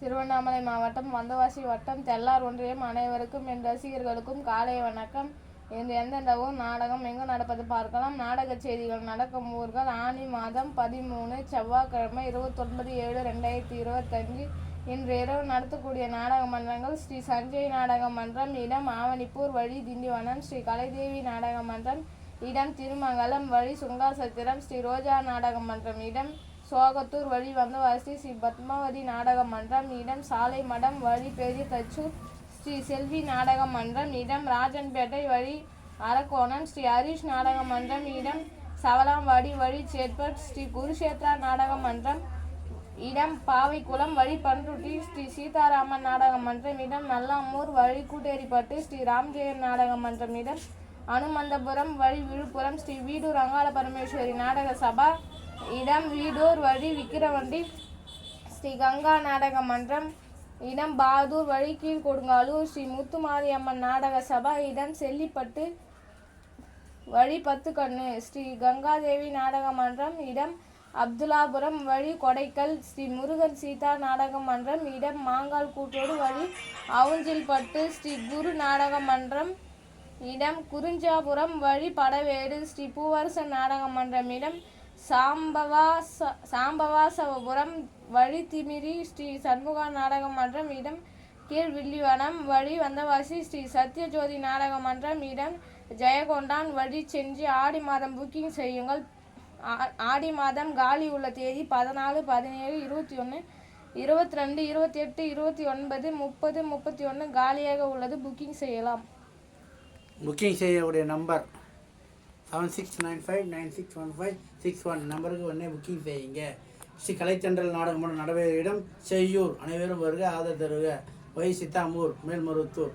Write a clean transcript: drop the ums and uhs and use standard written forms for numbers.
திருவண்ணாமலை மாவட்டம் வந்தவாசி வட்டம் தெல்லார் ஒன்றியம் அனைவருக்கும் என் ரசிகர்களுக்கும் காலை வணக்கம். இன்று எந்தெந்த ஊர் நாடகம் எங்கு நடப்பது பார்க்கலாம். நாடக செய்திகள். நடக்கும் ஊர்கள்: ஆனி மாதம் 13 செவ்வாய்க்கிழமை 29/7/2025. இன்று இரவு நடத்தக்கூடிய நாடக மன்றங்கள்: ஸ்ரீ சஞ்சய் நாடக மன்றம், இடம் ஆவணிப்பூர், வழி திண்டிவனம். ஸ்ரீ கலைதேவி நாடக மன்றம், இடம் திருமங்கலம், வழி சுங்காசத்திரம். ஸ்ரீ ரோஜா நாடக மன்றம், இடம் சோகத்தூர், வழி வந்தவாசி. ஸ்ரீ பத்மாவதி நாடக மன்றம், இடம் சாலை மடம், வழி பெரிய தச்சூர். ஸ்ரீ செல்வி நாடக மன்றம், இடம் ராஜன்பேட்டை, வழி அரக்கோணம். ஸ்ரீ ஹரிஷ் நாடக மன்றம், இடம் சவலாம்பாடி, வழி சேட்பட். ஸ்ரீ குருஷேத்ரா நாடக மன்றம், இடம் பாவைக்குளம், வழி பன்ருட்டி. ஸ்ரீ சீதாராமன் நாடக மன்றம், இடம் நல்லாமூர், வழி கூட்டேரிப்பட்டு. ஸ்ரீ ராம்ஜெயன் நாடக மன்றம், இடம் அனுமந்தபுரம், வழி விழுப்புரம். ஸ்ரீ வீடூர் அங்காள பரமேஸ்வரி நாடக சபா, இடம் வீடூர், வழி விக்கிரவண்டி. ஸ்ரீ கங்கா நாடக மன்றம், இடம் பாதூர், வழி கீழ்கொடுங்காலூர். ஸ்ரீ முத்துமாரியம்மன் நாடக சபா, இடம் செல்லிப்பட்டு, வழி பத்துக்கண்ணு. ஸ்ரீ கங்காதேவி நாடக மன்றம், இடம் அப்துல்லாபுரம், வழி கொடைக்கல். ஸ்ரீ முருகன் சீதா நாடக மன்றம், இடம் மாங்கால் கூட்டோடு, வழி அவுஞ்சில்பட்டு. ஸ்ரீ குரு நாடக மன்றம், இடம் குறிஞ்சாபுரம், வழி படவேடு. ஸ்ரீ பூவரசன் நாடக மன்றம், இடம் சாம்பவாசபுரம், வழி திமிரி. ஸ்ரீ சண்முகா நாடக மன்றம், இடம் கீழ்வில்லிவனம், வழி வந்தவாசி. ஸ்ரீ சத்யஜோதி நாடக மன்றம், இடம் ஜெயகொண்டான், வழி செஞ்சி. ஆடி மாதம் புக்கிங் செய்யுங்கள். ஆடி மாதம் காலி உள்ள தேதி 14, 17, 21, 22, 28, 29, 30, 31 காலியாக உள்ளது. புக்கிங் செய்யலாம். புக்கிங் செய்யக்கூடிய நம்பர் 7695961561 நம்பருக்கு உடனே புக்கிங் செய்யுங்க. ஸ்ரீ கலைத்தன்றல் நாடகம் நடைபெறும் இடம் செய்யூர். அனைவரும் வருக, ஆதரவு தருக. வழி சித்தாமூர், மேல்மருவத்தூர்.